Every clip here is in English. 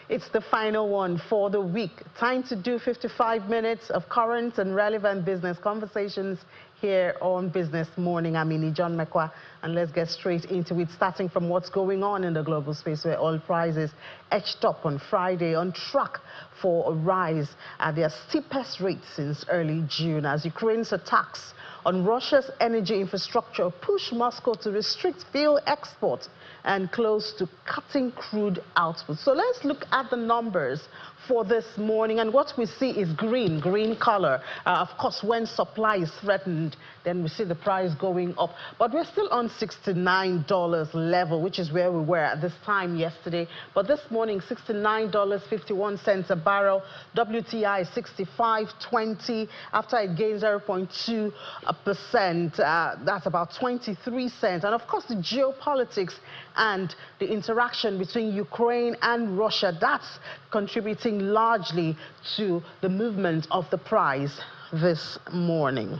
It's the final one for the week. Time to do 55 minutes of current and relevant business conversations here on Business Morning. I'm John Mekwa, and let's get straight into it, starting from what's going on in the global space, where oil prices edged up on Friday, on track for a rise at their steepest rate since early June, as Ukraine's attacks on Russia's energy infrastructure push Moscow to restrict fuel exports and close to cutting crude output. So let's look at the numbers for this morning, and what we see is green color. Of course, when supply is threatened, then we see the price going up, but we're still on $69 level, which is where we were at this time yesterday. But this morning, $69.51 a barrel. WTI is $65.20 after it gained 0.2%. That's about 23 cents. And of course, the geopolitics and the interaction between Ukraine and Russia, that's contributing largely to the movement of the price this morning.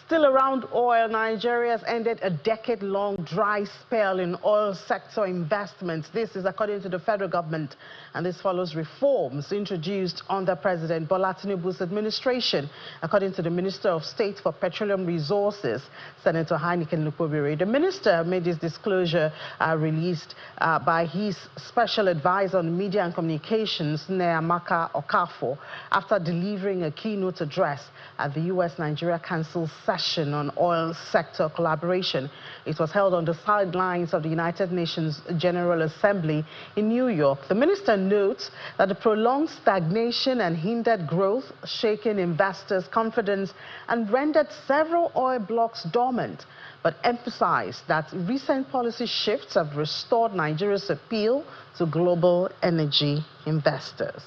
Still around oil, Nigeria has ended a decade-long dry spell in oil sector investments. This is according to the federal government, and this follows reforms introduced under President Bola Tinubu's administration. According to the Minister of State for Petroleum Resources, Senator Heineken Lukobiri, the minister made this disclosure released by his special advisor on media and communications, Neamaka Okafor, after delivering a keynote address at the U.S.-Nigeria Council session on oil sector collaboration. It was held on the sidelines of the United Nations General Assembly in New York. The minister notes that the prolonged stagnation and hindered growth, shaken investors' confidence, and rendered several oil blocks dormant, but emphasized that recent policy shifts have restored Nigeria's appeal to global energy investors.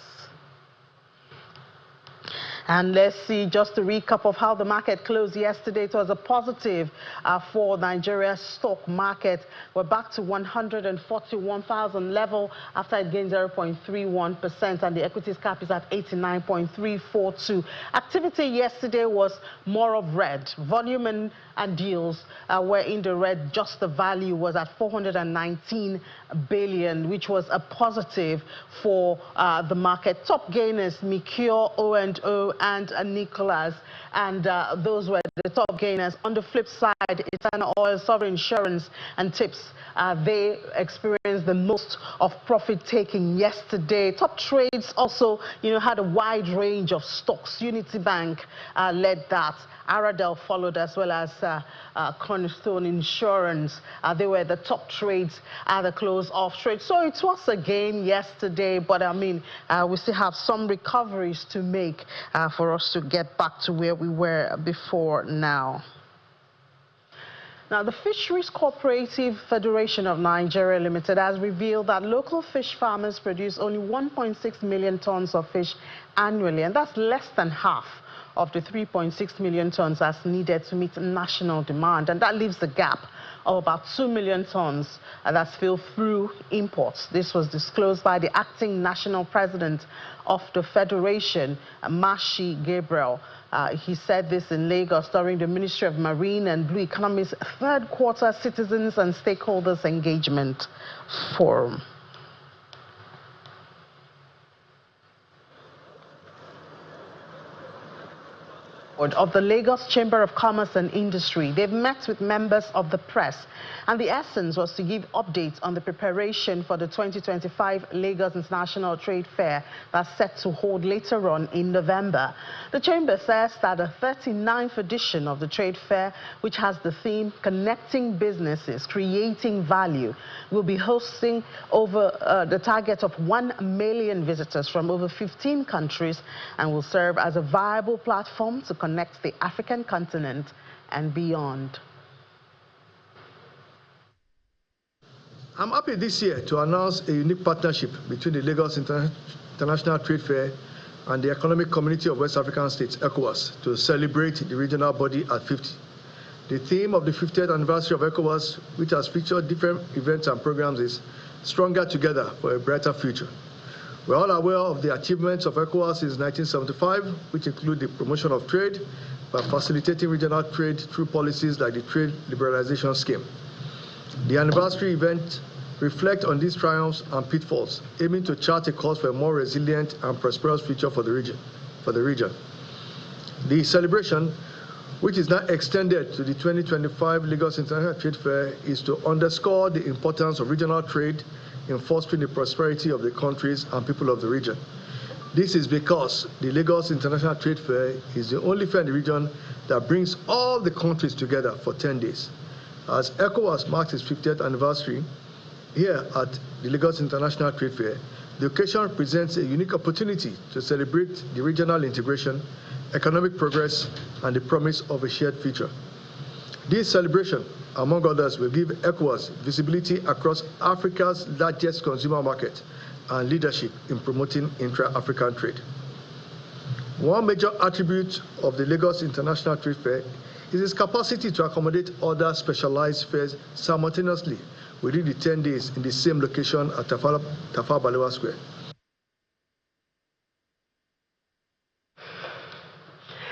And let's see just a recap of how the market closed yesterday. It was a positive for Nigeria's stock market. We're back to 141,000 level after it gained 0.31%, and the equities cap is at 89.342. Activity yesterday was more of red. Volume and deals were in the red. Just the value was at 419 billion, which was a positive for the market. Top gainers, Mikio, O&O, and Nicholas, and those were the top gainers. On the flip side, Eternal Oil, Sovereign Insurance, and Tips, they experienced the most of profit taking yesterday. Top trades also, had a wide range of stocks. Unity Bank led that. Aradel followed, as well as Cornerstone Insurance. They were the top trades at the close of trade. So it was a gain yesterday, but we still have some recoveries to make for us to get back to where we were before now. Now, the Fisheries Cooperative Federation of Nigeria Limited has revealed that local fish farmers produce only 1.6 million tons of fish annually, and that's less than half of the 3.6 million tons that's needed to meet national demand. And that leaves the gap of about 2 million tons that's filled through imports. This was disclosed by the acting national president of the Federation, Mashi Gabriel. He said this in Lagos during the Ministry of Marine and Blue Economy's third quarter Citizens and Stakeholders Engagement Forum. Of the Lagos Chamber of Commerce and Industry. They've met with members of the press, and the essence was to give updates on the preparation for the 2025 Lagos International Trade Fair that's set to hold later on in November. The Chamber says that the 39th edition of the trade fair, which has the theme Connecting Businesses, Creating Value, will be hosting over the target of 1 million visitors from over 15 countries, and will serve as a viable platform to connect the African continent and beyond. I'm happy this year to announce a unique partnership between the Lagos International Trade Fair and the Economic Community of West African States, ECOWAS, to celebrate the regional body at 50. The theme of the 50th anniversary of ECOWAS, which has featured different events and programs, is Stronger Together for a Brighter Future. We're all aware of the achievements of ECOWAS since 1975, which include the promotion of trade by facilitating regional trade through policies like the Trade Liberalization Scheme. The anniversary event reflect on these triumphs and pitfalls, aiming to chart a course for a more resilient and prosperous future for the region. The celebration, which is now extended to the 2025 Lagos International Trade Fair, is to underscore the importance of regional trade in fostering the prosperity of the countries and people of the region. This is because the Lagos International Trade Fair is the only fair in the region that brings all the countries together for 10 days. As ECOWAS marks its 50th anniversary, here at the Lagos International Trade Fair, the occasion presents a unique opportunity to celebrate the regional integration, economic progress, and the promise of a shared future. This celebration, among others, will give ECOWAS visibility across Africa's largest consumer market and leadership in promoting intra-African trade. One major attribute of the Lagos International Trade Fair is its capacity to accommodate other specialized fairs simultaneously within the 10 days in the same location at Tafawa Balewa Square.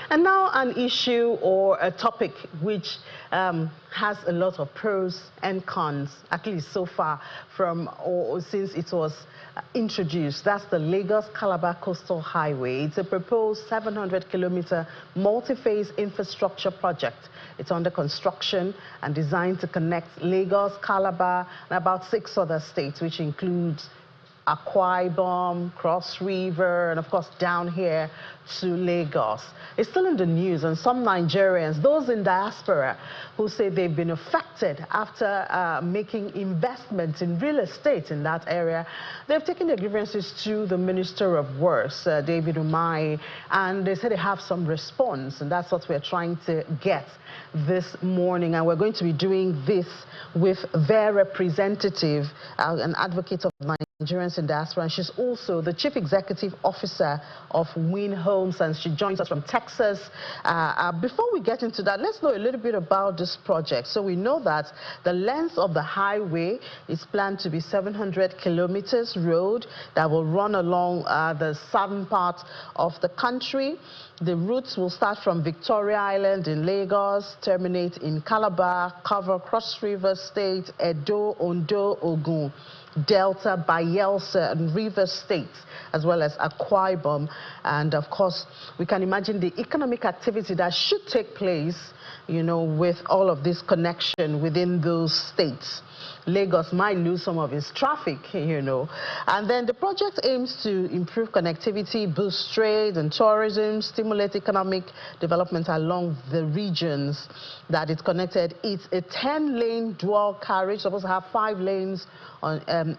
And now an issue or a topic which has a lot of pros and cons, at least so far since it was introduced. That's the Lagos-Calabar Coastal Highway. It's a proposed 700-kilometer multi-phase infrastructure project. It's under construction and designed to connect Lagos, Calabar, and about 6 other states, which includes Akwa Ibom, Cross River, and of course down here to Lagos. It's still in the news, and some Nigerians, those in diaspora, who say they've been affected after making investments in real estate in that area, they've taken their grievances to the Minister of Works, David Umahi, and they say they have some response, and that's what we're trying to get this morning. And we're going to be doing this with their representative, an advocate of Nigerians in diaspora, and she's also the Chief Executive Officer of Win Homes, and she joins us from Texas. Before we get into that, let's know a little bit about this project. So we know that the length of the highway is planned to be 700 kilometers road that will run along the southern part of the country. The routes will start from Victoria Island in Lagos, terminate in Calabar, cover Cross River State, Edo, Ondo, Ogun, Delta, Bayelsa, and River States, as well as Akwa Ibom. And of course, we can imagine the economic activity that should take place, you know, with all of this connection within those states. Lagos might lose some of its traffic, you know. And then the project aims to improve connectivity, boost trade and tourism, stimulate economic development along the regions that it's connected. It's a 10-lane dual carriage, supposed to have 5 lanes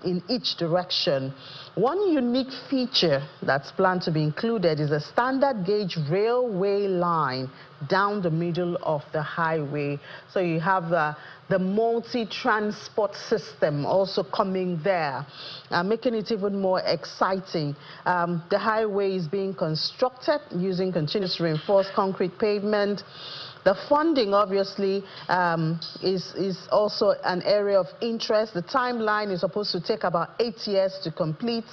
in each direction. One unique feature that's planned to be included is a standard gauge railway line down the middle of the highway. So you have the multi-transport system also coming there, making it even more exciting. The highway is being constructed using continuous reinforced concrete pavement. The funding, obviously, is also an area of interest. The timeline is supposed to take about 8 years to complete.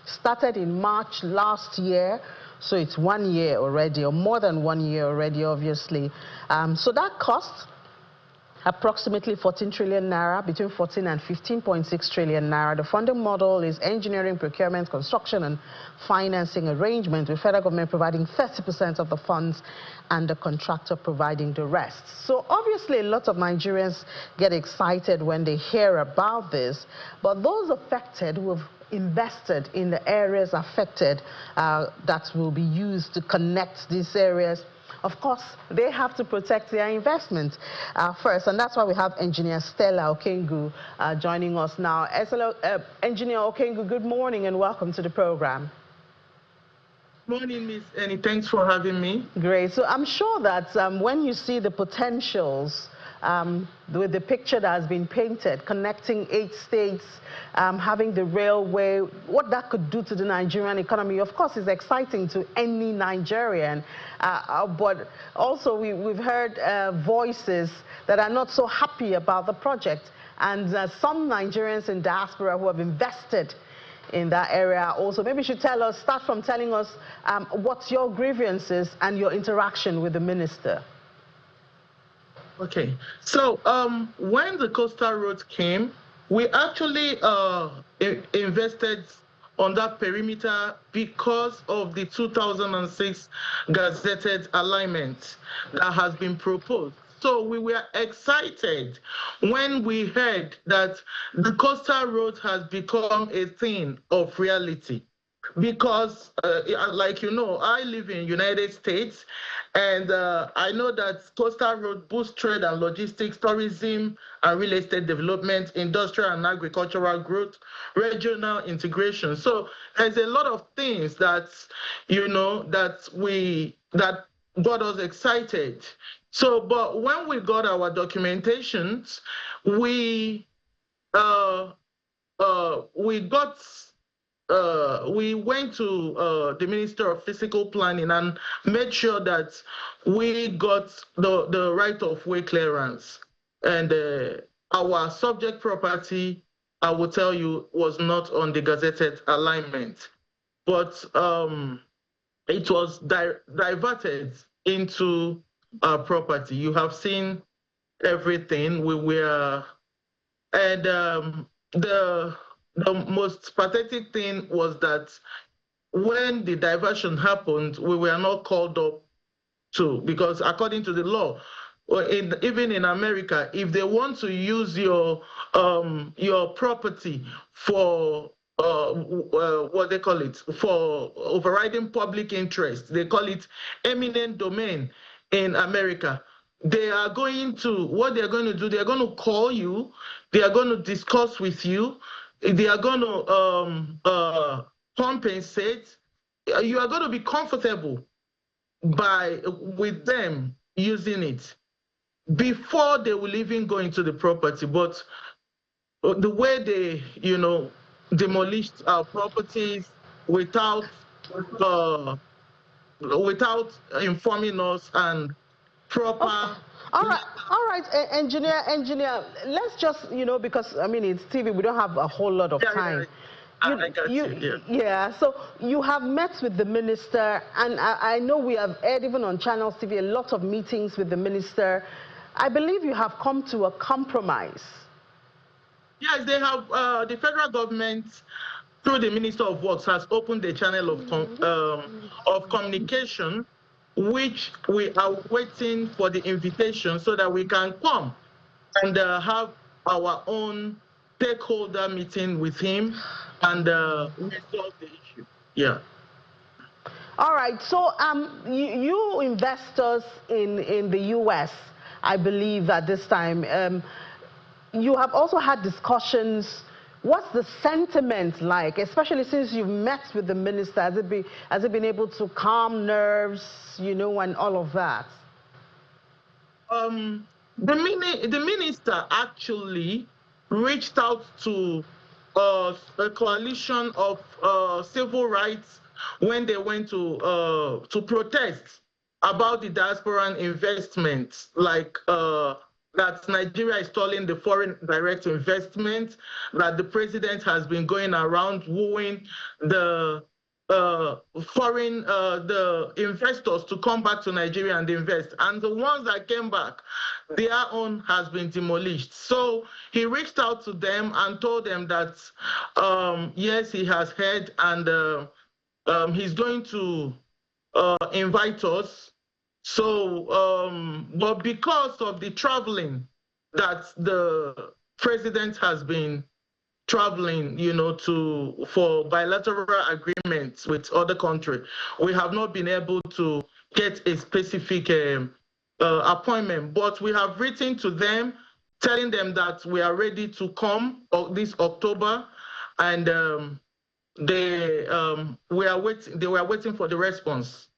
Started in March last year, so it's 1 year already, or more than 1 year already, obviously. So that cost approximately 14 trillion naira, between 14 and 15.6 trillion naira. The funding model is engineering, procurement, construction, and financing arrangement, with federal government providing 30% of the funds and the contractor providing the rest. So obviously a lot of Nigerians get excited when they hear about this, but those affected who have invested in the areas affected that will be used to connect these areas, of course, they have to protect their investment first, and that's why we have Engineer Stella Okengu joining us now. Engineer Okengu, good morning and welcome to the program. Good morning, Ms. Annie. Thanks for having me. Great. So I'm sure that when you see the potentials with the picture that has been painted, connecting 8 states, having the railway, what that could do to the Nigerian economy, of course, is exciting to any Nigerian. But also we've heard voices that are not so happy about the project. And some Nigerians in diaspora who have invested in that area also. Maybe you should start from telling us what's your grievances and your interaction with the minister. Okay, so when the coastal road came, we actually invested on that perimeter because of the 2006 gazetted alignment that has been proposed. So we were excited when we heard that the coastal road has become a thing of reality. Because, like you know, I live in United States, and I know that coastal road boosts trade and logistics, tourism and real estate development, industrial and agricultural growth, regional integration. So there's a lot of things that, you know, that got us excited. So, but when we got our documentations, we we went to the Minister of Physical Planning and made sure that we got the right-of-way clearance. And our subject property, I will tell you, was not on the gazetted alignment, but it was diverted into our property. You have seen everything. We were, and the most pathetic thing was that when the diversion happened, we were not called up because according to the law, even in America, if they want to use your property for what they call it, for overriding public interest, they call it eminent domain in America. They are going to, what they're going to do, they're going to call you, they are going to discuss with you, they are going to compensate. You are going to be comfortable with them using it before they will even go into the property. But the way they, you know, demolished our properties without informing us and proper. Okay. All right, engineer. Let's just, you know, because I mean it's TV, we don't have a whole lot of time. Yeah. So you have met with the minister, and I know we have aired even on Channels TV a lot of meetings with the minister. I believe you have come to a compromise. Yes, they have. The federal government, through the Minister of Works, has opened a channel of communication, which we are waiting for the invitation so that we can come and have our own stakeholder meeting with him and resolve the issue. Yeah. All right. So you investors in the U.S., I believe at this time, you have also had discussions. What's the sentiment like, especially since you've met with the minister? Has it been able to calm nerves, you know, and all of that? The minister actually reached out to a coalition of civil rights when they went to protest about the diaspora investments, like that Nigeria is stalling the foreign direct investment, that the president has been going around wooing the foreign the investors to come back to Nigeria and invest, and the ones that came back, their own has been demolished. So he reached out to them and told them that yes, he has heard, and he's going to invite us. So, but because of the traveling that the president has been traveling, you know, for bilateral agreements with other countries, we have not been able to get a specific appointment. But we have written to them, telling them that we are ready to come this October, and they were waiting for the response.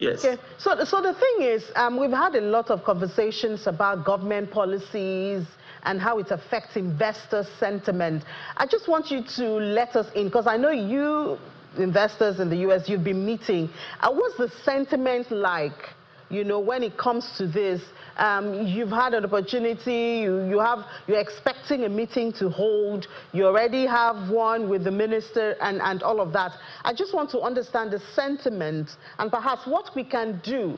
Yes. Okay. So the thing is, we've had a lot of conversations about government policies and how it affects investor sentiment. I just want you to let us in, because I know you investors in the U.S., you've been meeting. What's the sentiment like, you know, when it comes to this? You've had an opportunity, you're expecting a meeting to hold, you already have one with the minister and all of that. I just want to understand the sentiment and perhaps what we can do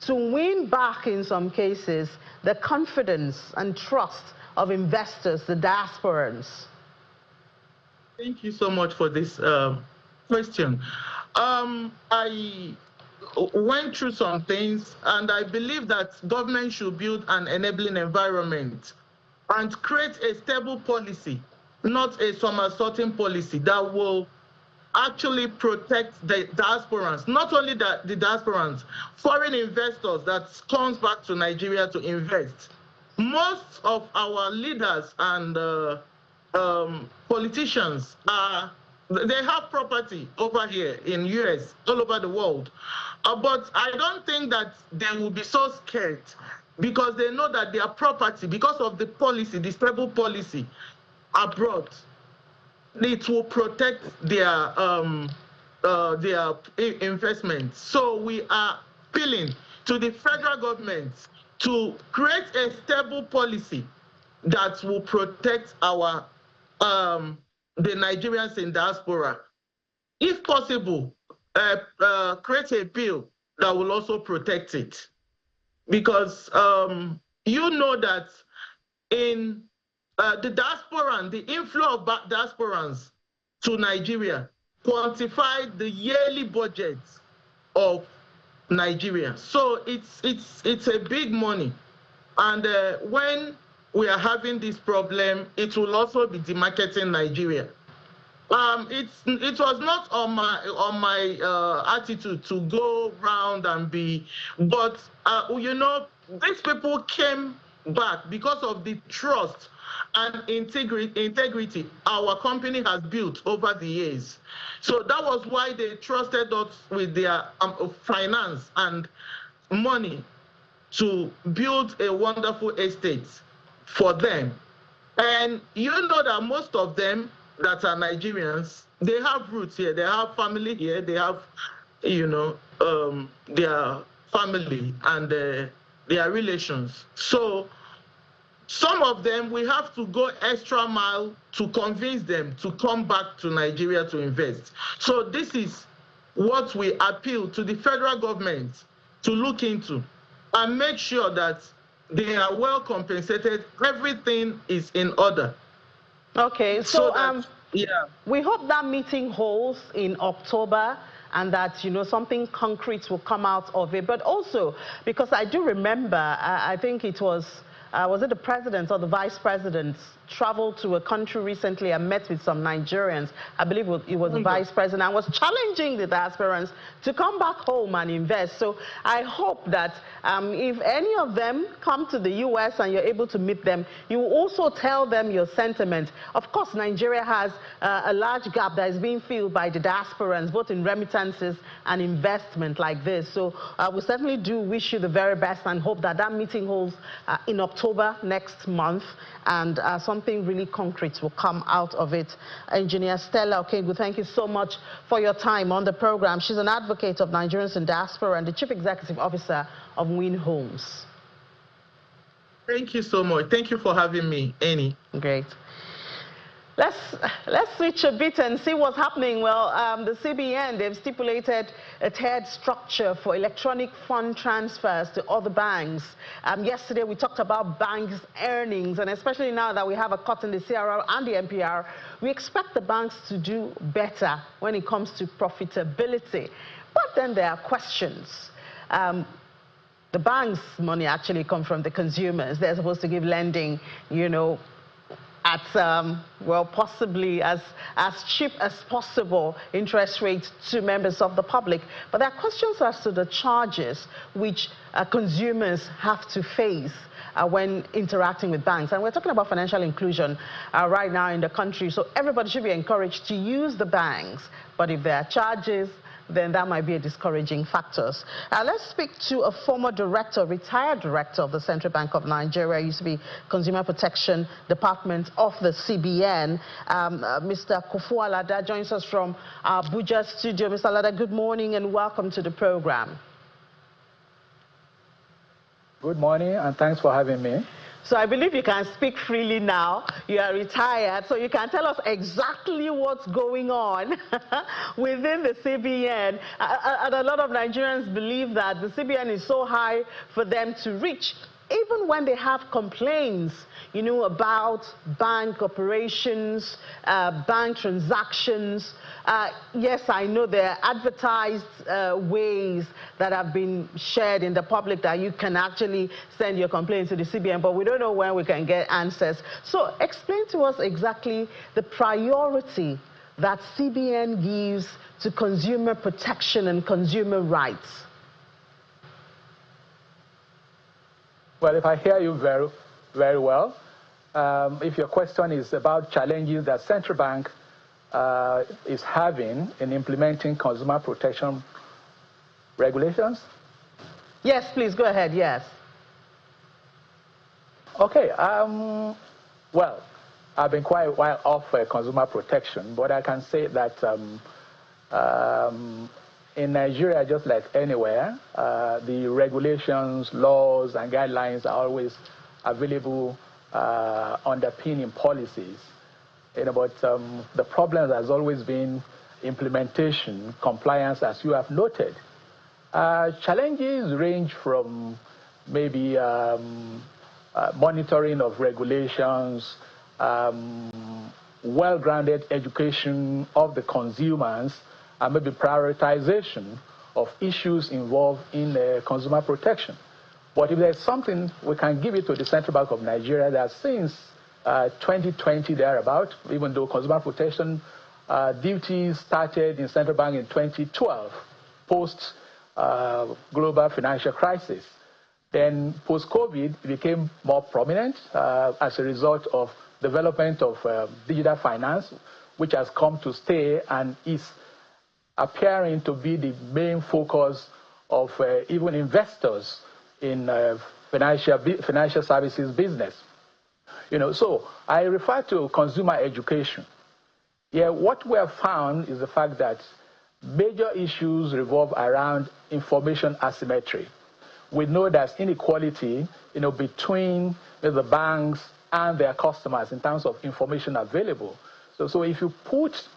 to win back, in some cases, the confidence and trust of investors, the diasporans. Thank you so much for this question. I went through some things, and I believe that government should build an enabling environment and create a stable policy, not a somersaulting policy that will actually protect the diasporans, not only the diasporans, foreign investors that comes back to Nigeria to invest. Most of our leaders and politicians they have property over here in US, all over the world. But I don't think that they will be so scared because they know that their property, because of the policy, the stable policy abroad, it will protect their investments. So we are appealing to the federal government to create a stable policy that will protect our the Nigerians in diaspora. If possible, create a bill that will also protect it, because you know that in the diaspora, the inflow of diasporans to Nigeria quantified the yearly budget of Nigeria. So it's a big money, and when we are having this problem, it will also be demarketing Nigeria. It was not on my attitude to go round and be, but you know, these people came back because of the trust and integrity our company has built over the years. So that was why they trusted us with their finance and money to build a wonderful estate for them. And you know that most of them that are Nigerians, they have roots here, they have family here, they have, you know, their family and their relations. So some of them, we have to go extra mile to convince them to come back to Nigeria to invest. So this is what we appeal to the federal government to look into and make sure that they are well compensated, everything is in order. Okay, so yeah, we hope that meeting holds in October and that, you know, something concrete will come out of it. But also, because I do remember, I think it was it the president or the vice president traveled to a country recently and met with some Nigerians. I believe it was the vice president, and was challenging the diasporans to come back home and invest. So I hope that if any of them come to the US and you're able to meet them, you will also tell them your sentiment. Of course, Nigeria has a large gap that is being filled by the diasporans, both in remittances and investment like this. So we certainly do wish you the very best and hope that that meeting holds in October next month, and something really concrete will come out of it. Engineer Stella Okegu, thank you so much for your time on the program. She's an advocate of Nigerians in diaspora and the Chief Executive Officer of Win Homes. Thank you so much. Thank you for having me, Annie. Great. Let's switch a bit and see what's happening. Well, the CBN, they've stipulated a tiered structure for electronic fund transfers to other banks. Yesterday, we talked about banks' earnings, and especially now that we have a cut in the CRR and the MPR, we expect the banks to do better when it comes to profitability. But then there are questions. The bank's money actually comes from the consumers. They're supposed to give lending, you know, at, well, possibly as cheap as possible interest rates to members of the public. But there are questions as to the charges which consumers have to face when interacting with banks. And we're talking about financial inclusion right now in the country. So everybody should be encouraged to use the banks. But if there are charges, then that might be a discouraging factor. Let's speak to a former director, retired director of the Central Bank of Nigeria, used to be Consumer Protection Department of the CBN. Mr. Kofu Alada joins us from Abuja studio. Mr. Alada, good morning and welcome to the program. Good morning and thanks for having me. So I believe you can speak freely now. You are retired, so you can tell us exactly what's going on within the CBN. And a lot of Nigerians believe that the CBN is so high for them to reach even when they have complaints, you know, about bank operations, bank transactions, yes, I know there are advertised ways that have been shared in the public that you can actually send your complaint to the CBN, but we don't know when we can get answers. So explain to us exactly the priority that CBN gives to consumer protection and consumer rights. Well, if I hear you very, very well, if your question is about challenges that central bank is having in implementing consumer protection regulations? Yes, please go ahead, yes. Okay, well, I've been quite a while off consumer protection, but I can say that in Nigeria, just like anywhere, the regulations, laws, and guidelines are always available underpinning policies. You know, but the problem has always been implementation, compliance, as you have noted. Challenges range from maybe monitoring of regulations, well-grounded education of the consumers, and maybe prioritization of issues involved in consumer protection. But if there's something we can give it to the Central Bank of Nigeria, that since 2020 thereabout, even though consumer protection duties started in Central Bank in 2012, post global financial crisis. Then post-COVID, it became more prominent as a result of development of digital finance, which has come to stay and is appearing to be the main focus of even investors in financial services business. You know, so I refer to consumer education. Yeah, what we have found is the fact that major issues revolve around information asymmetry. We know there's inequality, you know, between the banks and their customers in terms of information available. So if you put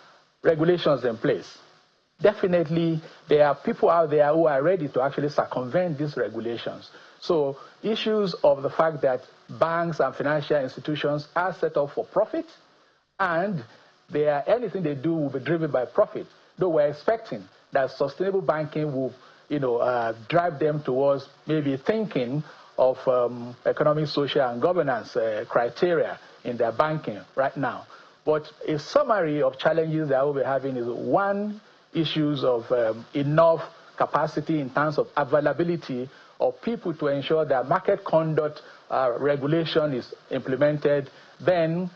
regulations in place, definitely there are people out there who are ready to actually circumvent these regulations. So issues of the fact that banks and financial institutions are set up for profit, and anything they do will be driven by profit. Though we're expecting that sustainable banking will, you know, drive them towards maybe thinking of economic, social, and governance criteria in their banking right now. But a summary of challenges that we'll be having is one, issues of enough capacity in terms of availability of people to ensure that market conduct regulation is implemented. Then,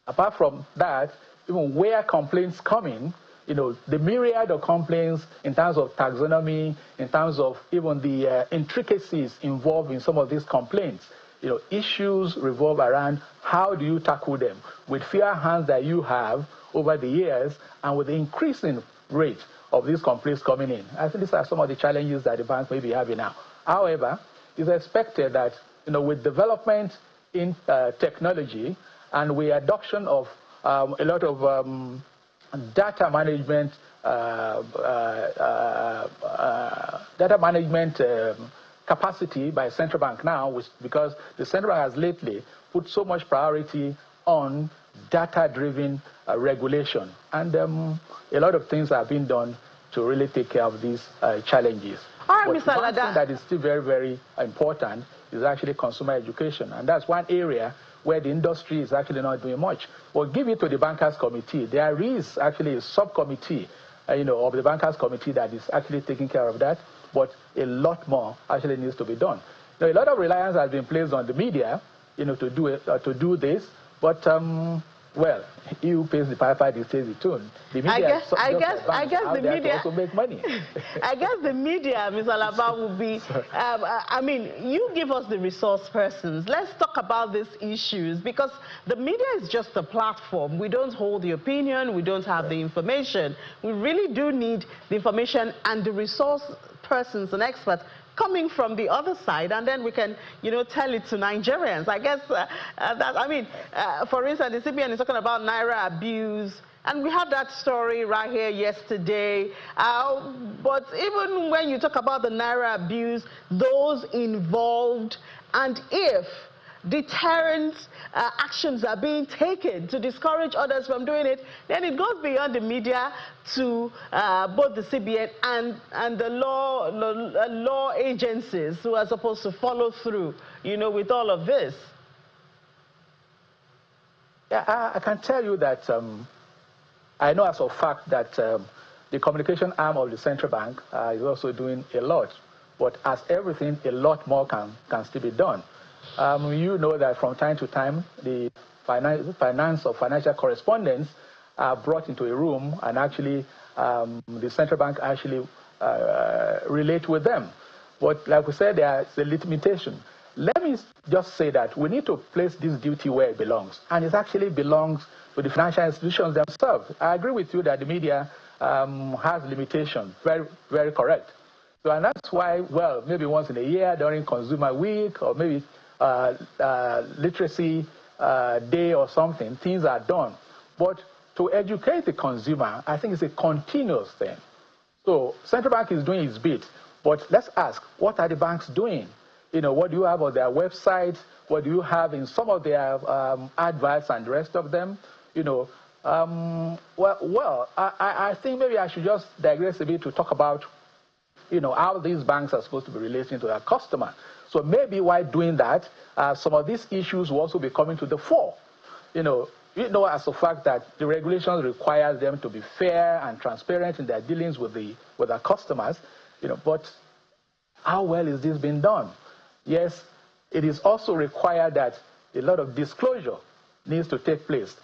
apart from that, even where complaints come in, you know, the myriad of complaints in terms of taxonomy, in terms of even the intricacies involved in some of these complaints. You know, issues revolve around how do you tackle them with fewer hands that you have over the years and with the increasing rate of these complaints coming in. I think these are some of the challenges that the banks may be having now. However, it's expected that, you know, with development in technology and with adoption of a lot of data management capacity by central bank now, because the central bank has lately put so much priority on data-driven regulation, and a lot of things are being done to really take care of these challenges. All right, but Mr. one Lada, thing that is still very, very important is actually consumer education, and that's one area where the industry is actually not doing much. Well, give it to the Bankers Committee. There is actually a subcommittee, you know, of the Bankers Committee that is actually taking care of that, but a lot more actually needs to be done. Now, a lot of reliance has been placed on the media, you know, to do this, but well, he who pays the piper dictates the tune. The media I guess the media also make money. I guess the media, Mr. Alaba, will be. I mean, you give us the resource persons. Let's talk about these issues, because the media is just a platform. We don't hold the opinion. We don't have the information. We really do need the information and the resource persons and experts coming from the other side, and then we can, you know, tell it to Nigerians. I guess for instance, the CBN is talking about Naira abuse, and we had that story right here yesterday. But even when you talk about the Naira abuse, those involved And if deterrent actions are being taken to discourage others from doing it, then it goes beyond the media to both the CBN and the law agencies who are supposed to follow through, with all of this. Yeah, I can tell you that I know as a fact that the communication arm of the central bank is also doing a lot. But as everything, a lot more can still be done. You know that from time to time, the finance or financial correspondents are brought into a room, and actually the central bank actually relate with them. But like we said, there's a limitation. Let me just say that we need to place this duty where it belongs, and it actually belongs to the financial institutions themselves. I agree with you that the media has limitations, very, very correct. So, and that's why, well, maybe once in a year during Consumer Week or maybe Literacy Day or something, things are done. But to educate the consumer, I think it's a continuous thing. So central bank is doing its bit, but let's ask, what are the banks doing? What do you have on their website? What do you have in some of their adverts and the rest of them? I think maybe I should just digress a bit to talk about how these banks are supposed to be relating to their customer. So maybe while doing that, some of these issues will also be coming to the fore. As a fact that the regulations requires them to be fair and transparent in their dealings with their customers. But how well is this being done? Yes, it is also required that a lot of disclosure needs to take place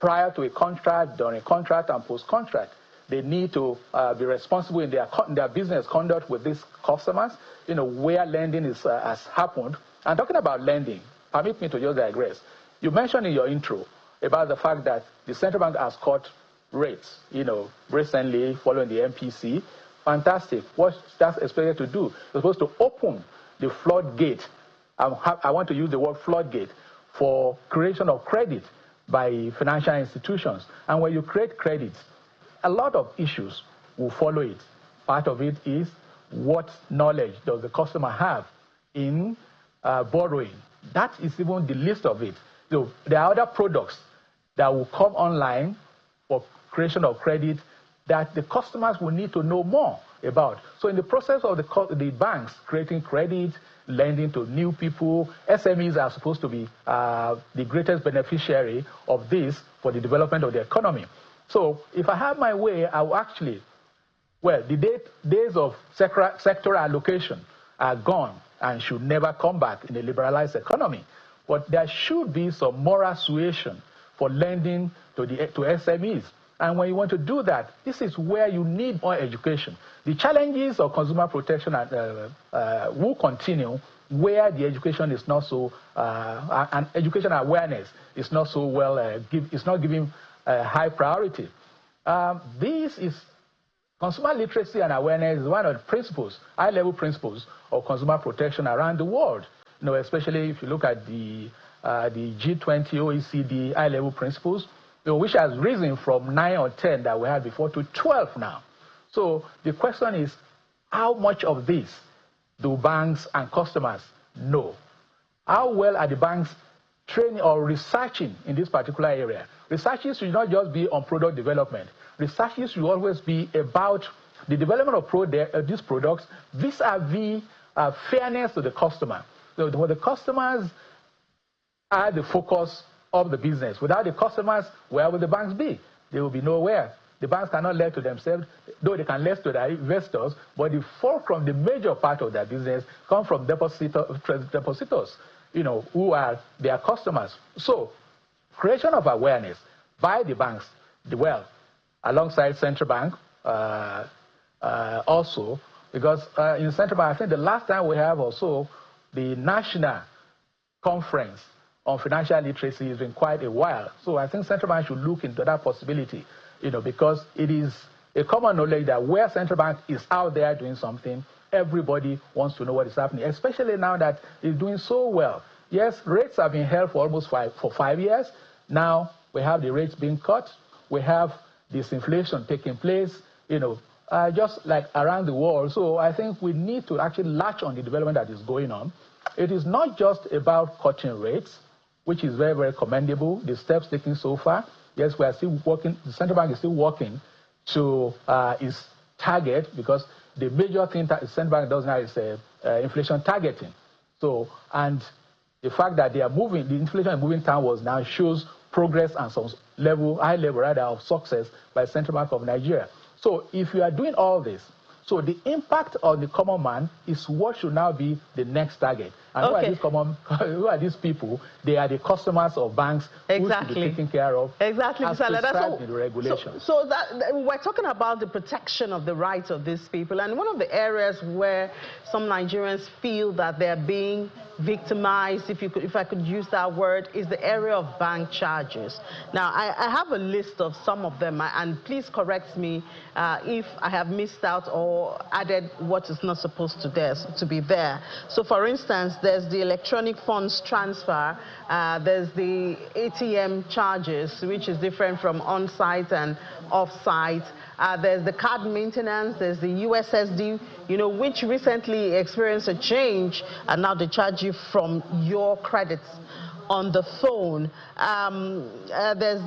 prior to a contract, during a contract, and post-contract. They need to be responsible in their business conduct with these customers, where lending has happened. And talking about lending, permit me to just digress. You mentioned in your intro about the fact that the central bank has cut rates, recently following the MPC. Fantastic. What that's expected to do? It's supposed to open the floodgate. I want to use the word floodgate for creation of credit by financial institutions. And when you create credits, a lot of issues will follow it. Part of it is what knowledge does the customer have in borrowing. That is even the least of it. So there are other products that will come online for creation of credit that the customers will need to know more about. So in the process of the banks creating credit, lending to new people, SMEs are supposed to be the greatest beneficiary of this for the development of the economy. So if I have my way, I will actually, the days of sectoral allocation are gone and should never come back in a liberalized economy. But there should be some moral suasion for lending to SMEs. And when you want to do that, this is where you need more education. The challenges of consumer protection will continue where the education is not so, and education awareness is not so well, it's not given high priority. This is consumer literacy and awareness is one of the principles, high-level principles of consumer protection around the world. Especially if you look at the G20 OECD high-level principles, which has risen from 9 or 10 that we had before to 12 now. So the question is, how much of this do banks and customers know? How well are the banks training or researching in this particular area? Researches should not just be on product development. Researches should always be about the development of these products vis-a-vis fairness to the customer. So the customers are the focus of the business. Without the customers, where will the banks be? They will be nowhere. The banks cannot lend to themselves, though they can lend to their investors, but the fulcrum, the major part of their business, comes from depositors, who are their customers. So, creation of awareness by the banks, alongside central bank, also, because in central bank, I think the last time we have also the national conference on financial literacy has been quite a while. So I think central bank should look into that possibility, because it is a common knowledge that where central bank is out there doing something, everybody wants to know what is happening, especially now that it's doing so well. Yes, rates have been held for almost 5 years. Now we have the rates being cut. We have disinflation taking place, just like around the world. So I think we need to actually latch on the development that is going on it is not just about cutting rates, which is very, very commendable, the steps taken so far. Yes, we are still working, the central bank is still working to its target, because the major thing that the central bank does now is inflation targeting. So, and the fact that they are moving, the inflation is moving downwards now shows progress and some level, high level rather, of success by the Central Bank of Nigeria. So if you are doing all this, so the impact on the common man is what should now be the next target. And who are these people? They are the customers of banks who should be taken care of. Exactly. As prescribed in the regulation. So we're talking about the protection of the rights of these people. And one of the areas where some Nigerians feel that they're being victimized, if I could use that word, is the area of bank charges. Now, I have a list of some of them, and please correct me if I have missed out or added what is not supposed to be there. So, for instance, there's the electronic funds transfer, there's the ATM charges, which is different from on-site and off-site. There's the card maintenance, there's the USSD, which recently experienced a change, and now they charge you from your credits on the phone. There's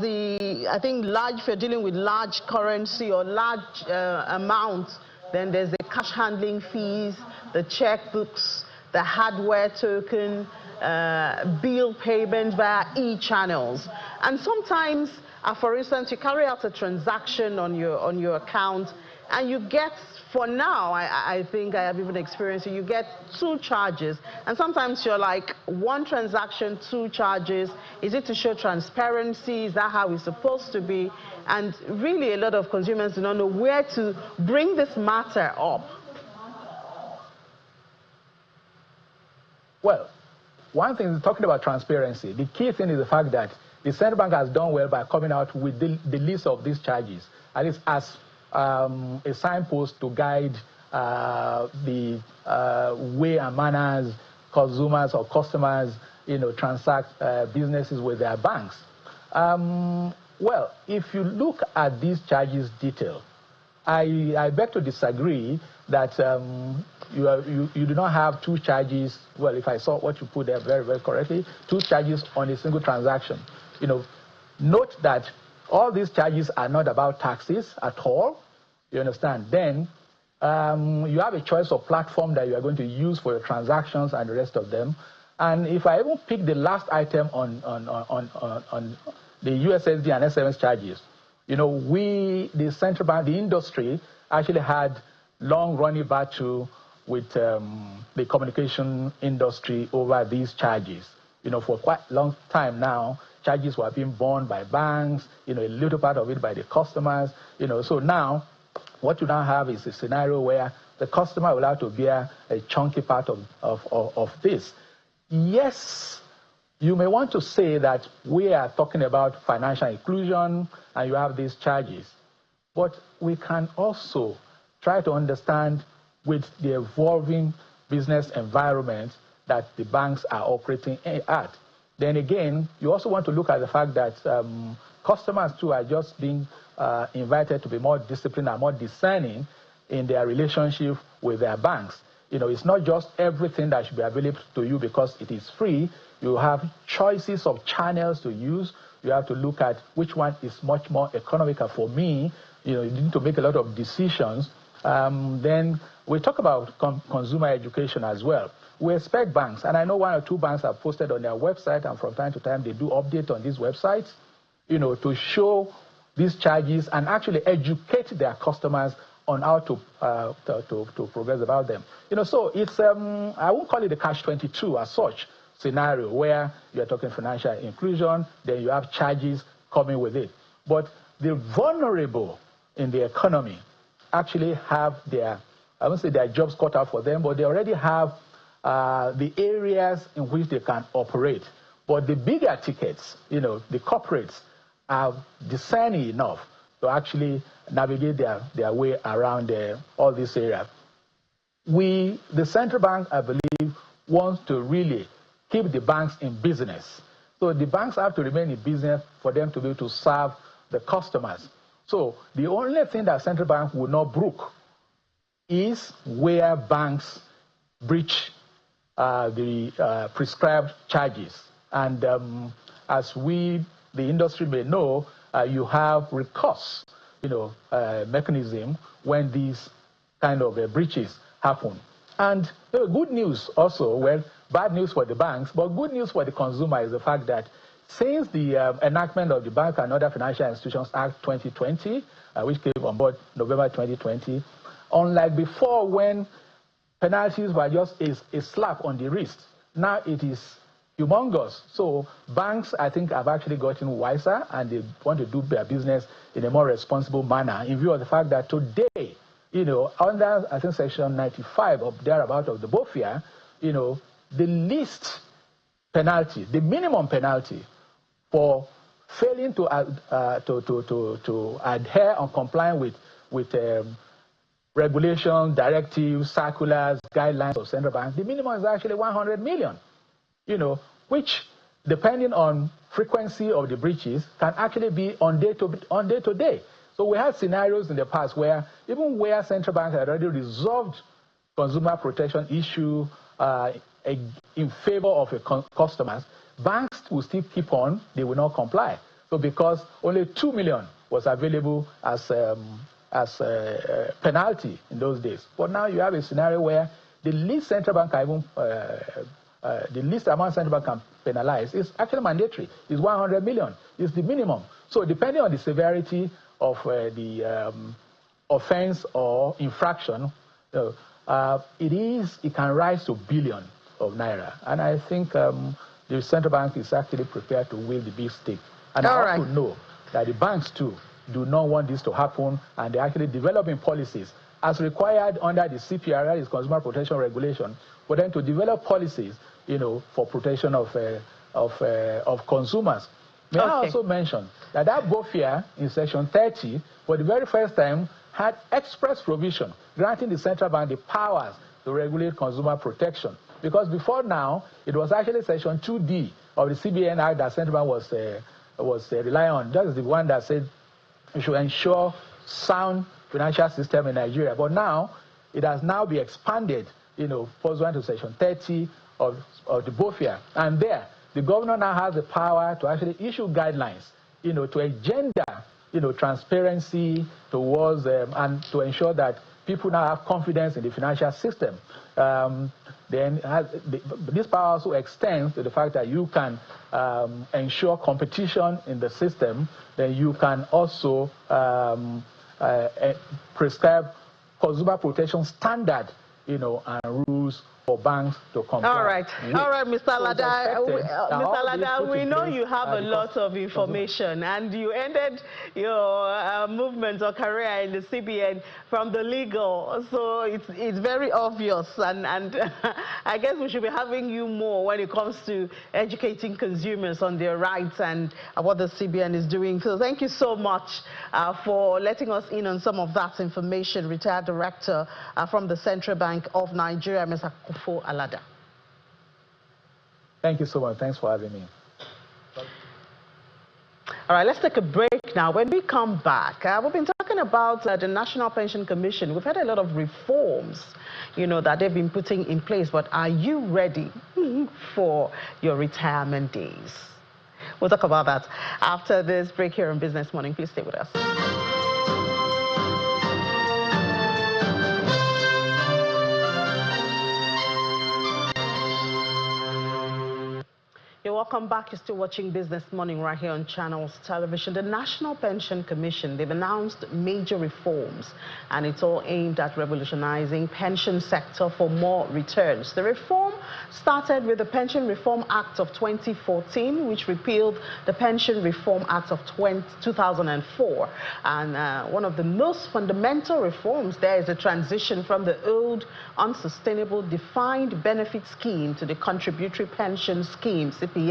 I think if you're dealing with large currency or large amounts, then there's the cash handling fees, the checkbooks, the hardware token, bill payments via e-channels. And sometimes, for instance, you carry out a transaction on your account, and you get, for now, I think I have even experienced it, you get 2 charges. And sometimes you're like, 1 transaction, 2 charges. Is it to show transparency? Is that how it's supposed to be? And really, a lot of consumers do not know where to bring this matter up. Well, one thing is talking about transparency. The key thing is the fact that the central bank has done well by coming out with the list of these charges, at least as a signpost to guide the way and manners consumers or customers, transact businesses with their banks. Well, if you look at these charges detail, I beg to disagree that you do not have 2 charges. Well, if I saw what you put there very, very correctly, 2 charges on a single transaction. Note that all these charges are not about taxes at all. You understand? Then you have a choice of platform that you are going to use for your transactions and the rest of them. And if I even pick the last item on the USSD and SMS charges, the central bank, the industry, actually had long-running battle with the communication industry over these charges. For quite a long time now, charges were being borne by banks, a little part of it by the customers, So now, what you now have is a scenario where the customer will have to bear a chunky part of this. Yes, you may want to say that we are talking about financial inclusion and you have these charges, but we can also try to understand with the evolving business environment that the banks are operating at. Then again, you also want to look at the fact that customers too are just being invited to be more disciplined and more discerning in their relationship with their banks. It's not just everything that should be available to you because it is free. You have choices of channels to use. You have to look at which one is much more economical for me. You need to make a lot of decisions. Then we talk about consumer education as well. We expect banks, and I know 1 or 2 banks have posted on their website, and from time to time they do update on these websites, to show these charges and actually educate their customers on how to progress about them. So it's, I won't call it a catch-22 as such scenario where you're talking financial inclusion, then you have charges coming with it. But the vulnerable in the economy actually have I won't say their jobs cut out for them, but they already have the areas in which they can operate. But the bigger tickets, the corporates, are discerning enough to actually navigate their way around all these areas. The central bank, I believe, wants to really keep the banks in business. So the banks have to remain in business for them to be able to serve the customers. So the only thing that central bank will not brook is where banks breach the prescribed charges. And as we, the industry may know, you have recourse, mechanism when these kind of breaches happen. And good news also, well, bad news for the banks, but good news for the consumer is the fact that since the enactment of the Bank and Other Financial Institutions Act 2020, which came on board November 2020, unlike before when penalties were just a slap on the wrist, now it is humongous. So banks, I think, have actually gotten wiser, and they want to do their business in a more responsible manner in view of the fact that today, under, I think, Section 95 or thereabout of the BOFIA, the least penalty, the minimum penalty for failing to adhere or comply with regulations, directives, circulars, guidelines of central bank, the minimum is actually 100 million, which, depending on frequency of the breaches, can actually be on day to day. So we had scenarios in the past where even where central banks had already resolved consumer protection issue in favor of customers, banks will still keep on, they will not comply. So because only 2 million was available as penalty in those days. But now you have a scenario where the least central bank can even, the least amount central bank can penalize is actually mandatory. It's 100 million. It's the minimum. So depending on the severity of the offense or infraction, it can rise to billion of naira. And I think the central bank is actually prepared to wield the big stick. And I also know that the banks too do not want this to happen, and they're actually developing policies as required under the CPR, that is Consumer Protection Regulation, for them to develop policies, for protection of consumers. May I also mention that BOFIA in Section 30, for the very first time, had express provision granting the central bank the powers to regulate consumer protection. Because before now, it was actually Section 2D of the CBN Act that central bank was relying on. That is the one that said we should ensure sound financial system in Nigeria. But now, it has now been expanded, pursuant to Section 30 of the BOFIA. And there, the governor now has the power to actually issue guidelines, to engender, transparency towards and to ensure that people now have confidence in the financial system. Then this power also extends to the fact that you can ensure competition in the system. Then you can also prescribe consumer protection standard, and rules for banks to comply. All right, Mr. Alada. Mr. Alada, we know you have a lot of information, and you ended your movement or career in the CBN from the legal, so it's very obvious, and I guess we should be having you more when it comes to educating consumers on their rights and what the CBN is doing. So thank you so much for letting us in on some of that information. Retired Director from the Central Bank of Nigeria, Mr. Kufo Alada. Thank you so much. Thanks for having me. All right, let's take a break now. When we come back, we've been talking about the National Pension Commission. We've had a lot of reforms, that they've been putting in place. But are you ready for your retirement days? We'll talk about that after this break here on Business Morning. Please stay with us. Welcome back. You're still watching Business Morning right here on Channels Television. The National Pension Commission, they've announced major reforms, and it's all aimed at revolutionizing pension sector for more returns. The reform started with the Pension Reform Act of 2014, which repealed the Pension Reform Act of 2004. And one of the most fundamental reforms there is a transition from the old unsustainable defined benefit scheme to the contributory pension scheme, CPS.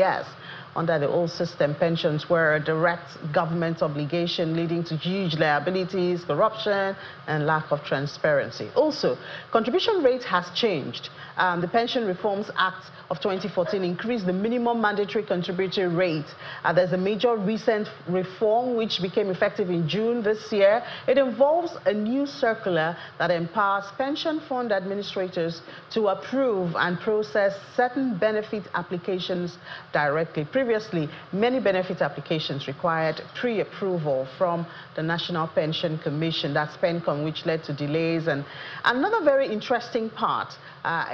under the old system. Pensions were a direct government obligation leading to huge liabilities, corruption, and lack of transparency. Also, contribution rate has changed. The Pension Reforms Act of 2014 increased the minimum mandatory contributory rate. There's a major recent reform which became effective in June this year. It involves a new circular that empowers pension fund administrators to approve and process certain benefit applications directly. Previously, many benefit applications required pre-approval from the National Pension Commission, that's PENCOM, which led to delays. And another very interesting part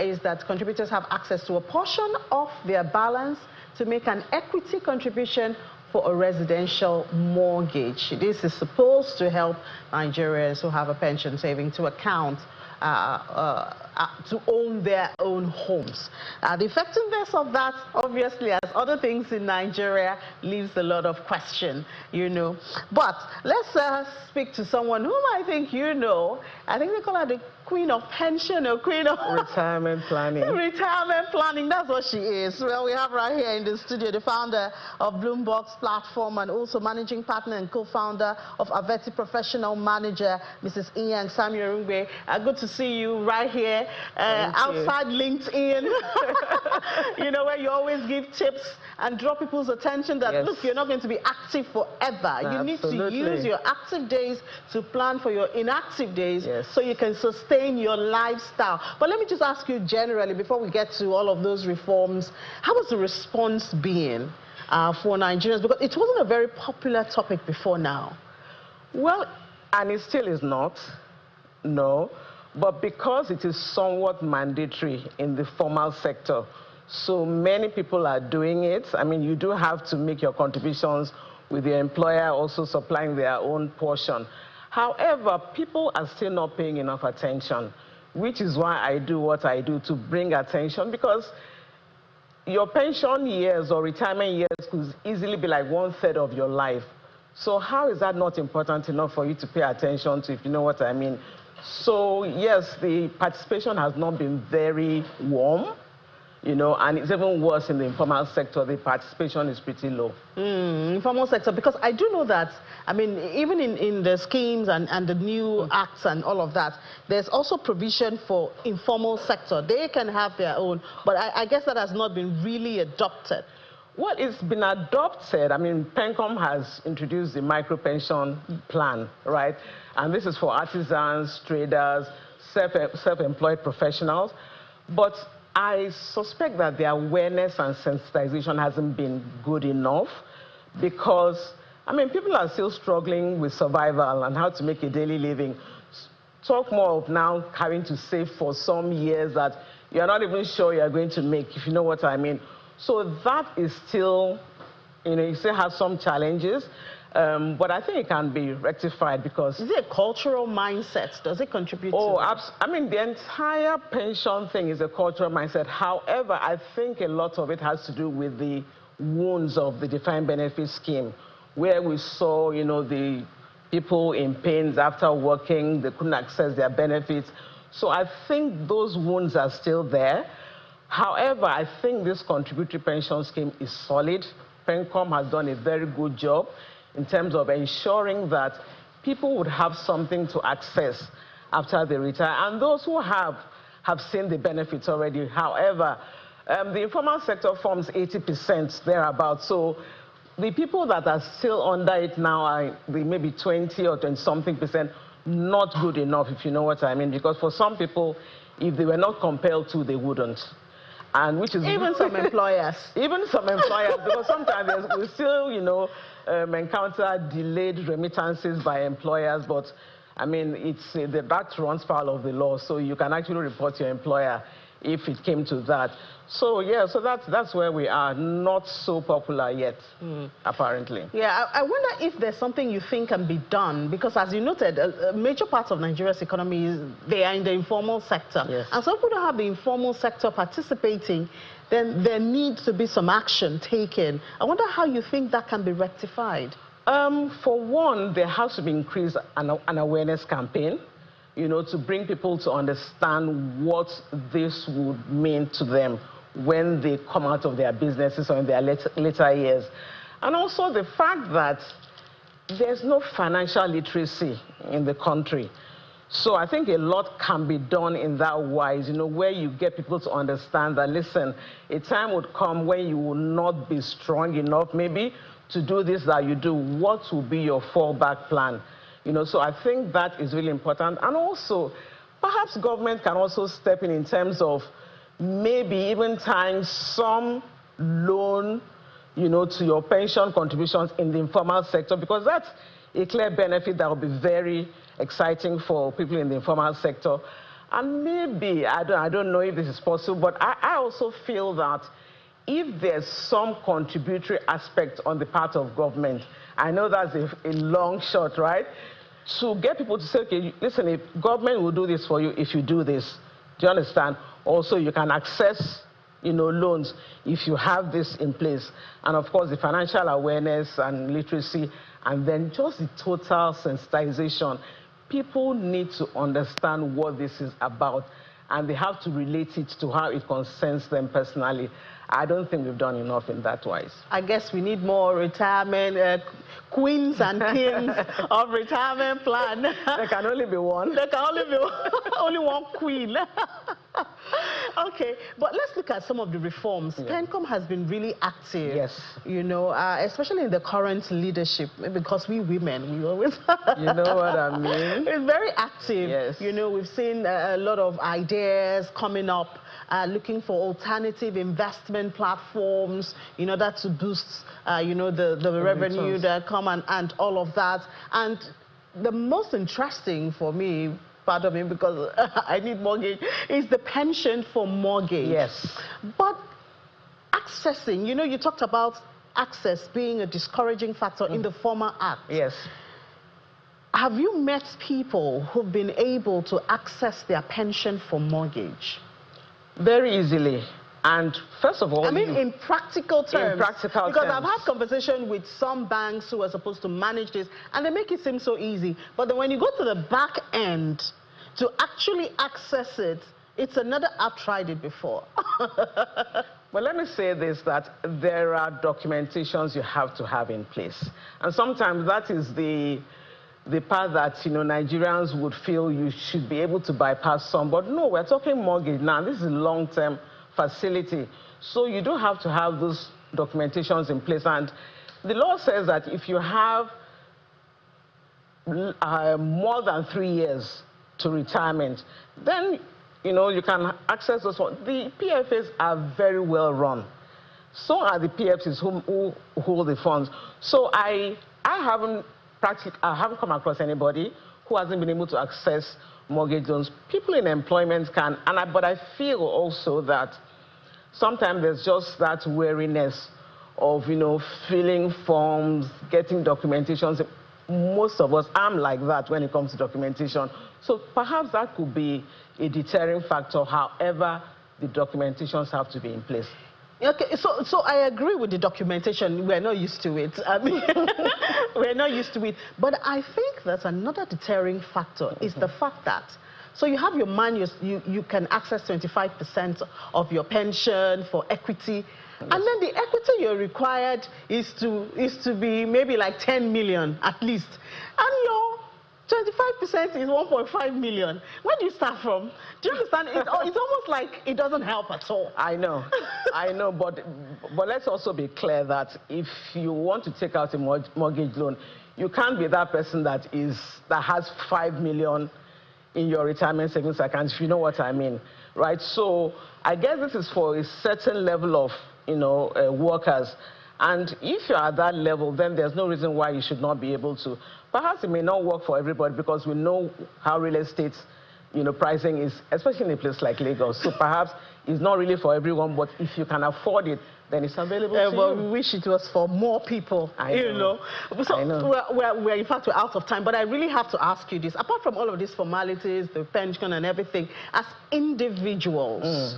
is that contributors have access to a portion of their balance to make an equity contribution for a residential mortgage. This is supposed to help Nigerians who have a pension saving to account to own their own homes. The effectiveness of that, obviously, as other things in Nigeria, leaves a lot of question, you know. But let's speak to someone whom I think you know. I think they call her the Queen of Pension or Queen of Retirement Planning. Retirement Planning, that's what she is. Well, we have right here in the studio the founder of Bloomberg's platform and also managing partner and co-founder of Aveti Professional Manager, Mrs. Inyang Samuel-Rungwe. Good to see you right here outside LinkedIn, you know, where you always give tips and draw people's attention that, yes, look, you're not going to be active forever. You need to use your active days to plan for your inactive days, yes, so you can sustain your lifestyle. But let me just ask you generally, before we get to all of those reforms, how has the response been for Nigerians? Because it wasn't a very popular topic before now. Well, and it still is not, no. But because it is somewhat mandatory in the formal sector, so many people are doing it. I mean, you do have to make your contributions with your employer also supplying their own portion. However, people are still not paying enough attention, which is why I do what I do, to bring attention, because your pension years or retirement years could easily be like 1/3 of your life. So how is that not important enough for you to pay attention to, if you know what I mean? So yes, the participation has not been very warm, you know, and it's even worse in the informal sector. The participation is pretty low. Informal sector, because I do know that, I mean, even in the schemes and the new acts and all of that, there's also provision for informal sector. They can have their own, but I guess that has not been really adopted. Well, it's been adopted. I mean, PENCOM has introduced the micro pension plan, right? And this is for artisans, traders, self-employed professionals. But I suspect that the awareness and sensitization hasn't been good enough because, I mean, people are still struggling with survival and how to make a daily living. Talk more of now having to save for some years that you're not even sure you're going to make, if you know what I mean. So that is still, you know, it still has some challenges, but I think it can be rectified because... Is it a cultural mindset? Does it contribute to... I mean, the entire pension thing is a cultural mindset. However, I think a lot of it has to do with the wounds of the defined benefit scheme, where we saw, you know, the people in pains after working, they couldn't access their benefits. So I think those wounds are still there. However, I think this contributory pension scheme is solid. PENCOM has done a very good job in terms of ensuring that people would have something to access after they retire. And those who have seen the benefits already. However, the informal sector forms 80% thereabouts. So the people that are still under it now are maybe 20 or 20-something%, not good enough, if you know what I mean. Because for some people, if they were not compelled to, they wouldn't. And which is even some employers. Even some employers, because sometimes we still, you know, encounter delayed remittances by employers. But I mean, that runs foul of the law. So you can actually report your employer if it came to that. So yeah, so that's where we are. Not so popular yet, apparently. Yeah, I wonder if there's something you think can be done, because as you noted, a major part of Nigeria's economy is they are in the informal sector. Yes. And so if we don't have the informal sector participating, then there needs to be some action taken. I wonder how you think that can be rectified. For one, there has to be increased an awareness campaign, you know, to bring people to understand what this would mean to them when they come out of their businesses or in their later years. And also the fact that there's no financial literacy in the country. So I think a lot can be done in that wise, where you get people to understand that, listen, a time would come when you will not be strong enough maybe to do this that you do. What will be your fallback plan? So I think that is really important. And also, perhaps government can also step in terms of maybe even tying some loan, to your pension contributions in the informal sector, because that's a clear benefit that will be very exciting for people in the informal sector. And maybe, I don't know if this is possible, but I also feel that if there's some contributory aspect on the part of government, I know that's a long shot, right? To get people to say, okay, listen, if government will do this for you if you do this, do you understand? Also, you can access, loans if you have this in place. And of course, the financial awareness and literacy, and then just the total sensitization. People need to understand what this is about, and they have to relate it to how it concerns them personally. I don't think we've done enough in that wise. I guess we need more retirement queens and kings of retirement plan. There can only be one. There can only be only one queen. Okay, but let's look at some of the reforms. Yeah. PENCOM has been really active. Yes. Especially in the current leadership, because we women, we always... You know what I mean? It's very active. Yes. We've seen a lot of ideas coming up, looking for alternative investment platforms, that to boost, the revenue that come and all of that. And the most interesting for me, pardon me, because I need mortgage, is the pension for mortgage. Yes. But accessing, you talked about access being a discouraging factor in the former act. Yes. Have you met people who've been able to access their pension for mortgage? Very easily. And first of all, I mean, in practical terms. In practical terms. Because I've had conversation with some banks who are supposed to manage this, and they make it seem so easy. But then when you go to the back end to actually access it, it's another, I've tried it before. Well, let me say this, that there are documentations you have to have in place. And sometimes that is the part that, Nigerians would feel you should be able to bypass some. But no, we're talking mortgage now. This is a long-term facility. So you do have to have those documentations in place. And the law says that if you have more than 3 years to retirement, then, you can access those ones. The PFAs are very well run. So are the PFCs who hold the funds. So I haven't come across anybody who hasn't been able to access mortgage loans. People in employment can, but I feel also that sometimes there's just that wariness of, filling forms, getting documentations. Most of us, I'm like that when it comes to documentation. So perhaps that could be a deterring factor. However, the documentations have to be in place. Okay, so I agree with the documentation. We're not used to it. I mean, we're not used to it. But I think that another deterring factor is the fact that, so you have your money, you can access 25% of your pension for equity. Yes. And then the equity you're required is to be maybe like 10 million at least. And your 25% is 1.5 million. Where do you start from? Do you understand? It's almost like it doesn't help at all. I know, but let's also be clear that if you want to take out a mortgage loan, you can't be that person that has 5 million in your retirement savings account, if you know what I mean, right? So I guess this is for a certain level of, workers. And if you're at that level, then there's no reason why you should not be able to. Perhaps it may not work for everybody because we know how real estate, pricing is, especially in a place like Lagos. So perhaps it's not really for everyone, but if you can afford it, then it's available to well, you. We wish it was for more people, I know. So I know. We're in fact, we're out of time, but I really have to ask you this. Apart from all of these formalities, the pension and everything, as individuals,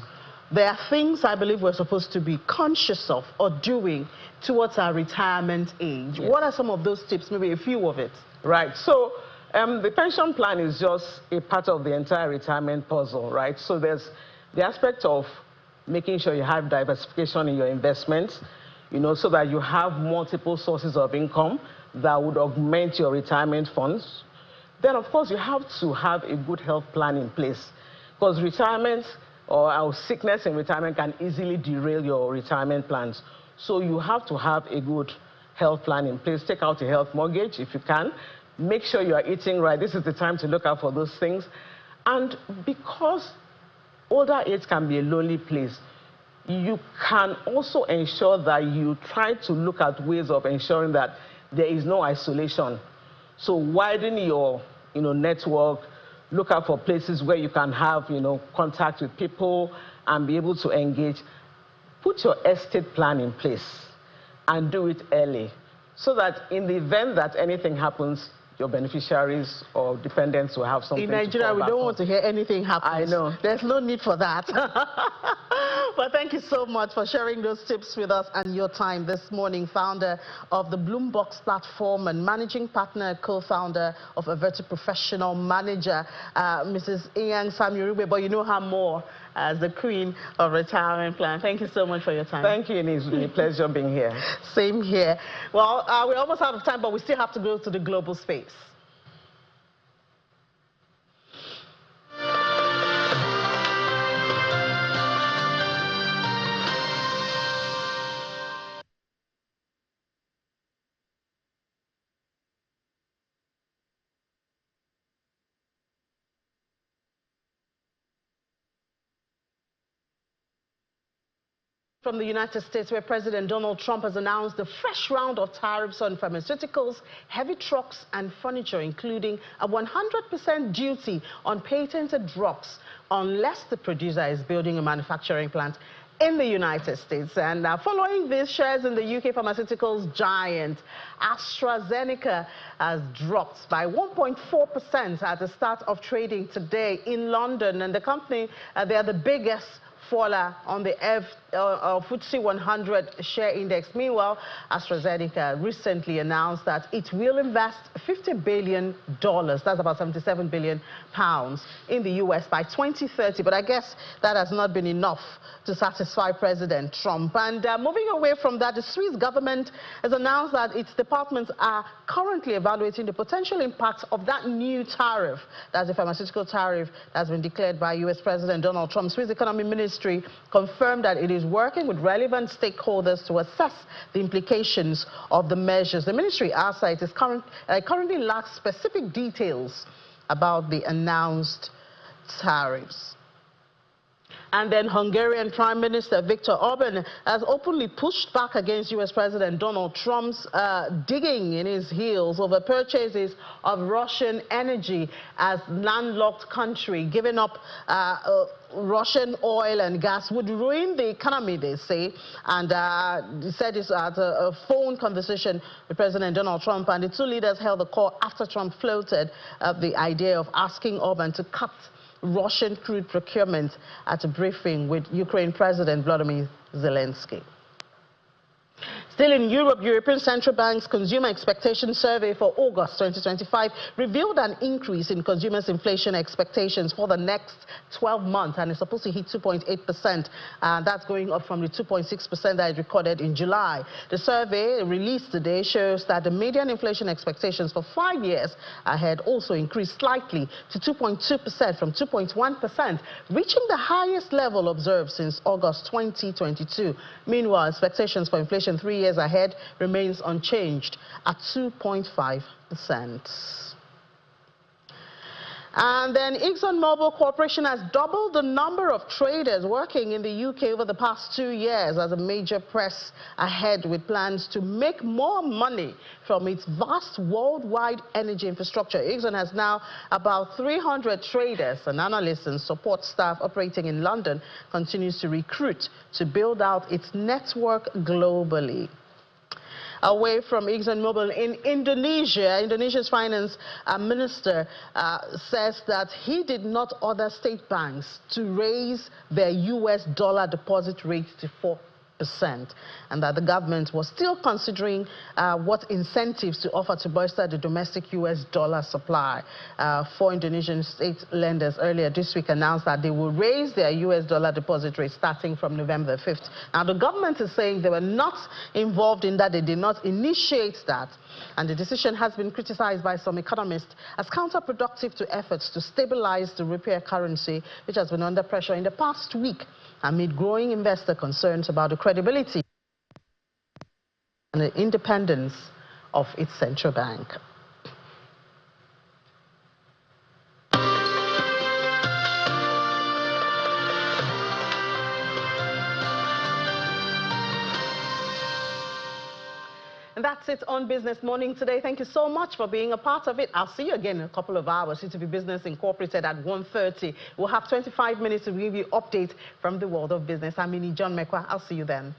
there are things I believe we're supposed to be conscious of or doing towards our retirement age. Yes. What are some of those tips? Maybe a few of it. Right. So the pension plan is just a part of the entire retirement puzzle, right? So there's the aspect of making sure you have diversification in your investments, so that you have multiple sources of income that would augment your retirement funds. Then, of course, you have to have a good health plan in place, because retirement or sickness in retirement can easily derail your retirement plans. So you have to have a good health plan in place. Take out a health mortgage if you can. Make sure you are eating right. This is the time to look out for those things. And because older age can be a lonely place, you can also ensure that you try to look at ways of ensuring that there is no isolation. So widen your network, look out for places where you can have contact with people and be able to engage. Put your estate plan in place and do it early, so that in the event that anything happens, your beneficiaries or dependents will have something in Nigeria, we don't want to hear anything happen. I know. There's no need for that. But thank you so much for sharing those tips with us and your time this morning. Founder of the Bloombox platform and managing partner, co-founder of Averti Professional Manager, Mrs. Inyang Samurube, but you know her more as the queen of retirement plan. Thank you so much for your time. Thank you, it's been a pleasure being here. Same here. Well, we're almost out of time, but we still have to go to the global space. From the United States, where President Donald Trump has announced a fresh round of tariffs on pharmaceuticals, heavy trucks and furniture, including a 100% duty on patented drugs unless the producer is building a manufacturing plant in the United States. And following this, shares in the UK pharmaceuticals giant AstraZeneca has dropped by 1.4% at the start of trading today in London. And the company, they are the biggest faller on the FTSE 100 share index. Meanwhile, AstraZeneca recently announced that it will invest $50 billion, that's about 77 billion pounds, in the US by 2030. But I guess that has not been enough to satisfy President Trump. And moving away from that, the Swiss government has announced that its departments are currently evaluating the potential impact of that new tariff, that's the pharmaceutical tariff that's been declared by US President Donald Trump. Swiss Economy Ministry confirmed that it is working with relevant stakeholders to assess the implications of the measures. The ministry adds that it currently lacks specific details about the announced tariffs. And then Hungarian Prime Minister Viktor Orban has openly pushed back against US President Donald Trump's digging in his heels over purchases of Russian energy as landlocked country. Giving up Russian oil and gas would ruin the economy, they say. And he said this at a phone conversation with President Donald Trump. And the two leaders held a call after Trump floated the idea of asking Orban to cut Russian crude procurement at a briefing with Ukraine President Volodymyr Zelensky. Still in Europe, European Central Bank's Consumer Expectation Survey for August 2025 revealed an increase in consumers' inflation expectations for the next 12 months, and it's supposed to hit 2.8%. That's going up from the 2.6% that it recorded in July. The survey released today shows that the median inflation expectations for 5 years ahead also increased slightly to 2.2% from 2.1%, reaching the highest level observed since August 2022. Meanwhile, expectations for inflation 3 years ahead remains unchanged at 2.5%. And then ExxonMobil Corporation has doubled the number of traders working in the UK over the past 2 years as a major press ahead with plans to make more money from its vast worldwide energy infrastructure. Exxon has now about 300 traders, and analysts and support staff operating in London continues to recruit to build out its network globally. Away from ExxonMobil, in Indonesia, Indonesia's finance minister says that he did not order state banks to raise their US dollar deposit rate to and that the government was still considering what incentives to offer to bolster the domestic US dollar supply. Four Indonesian state lenders earlier this week announced that they will raise their US dollar deposit rate starting from November the 5th. Now, the government is saying they were not involved in that, they did not initiate that, and the decision has been criticized by some economists as counterproductive to efforts to stabilize the rupiah currency, which has been under pressure in the past week amid growing investor concerns about the credibility and the independence of its central bank. And that's it on Business Morning today. Thank you so much for being a part of it. I'll see you again in a couple of hours. It will be Business Incorporated at 1:30. We'll have 25 minutes to give you updates from the world of business. I'm Mini John Mekwa. I'll see you then.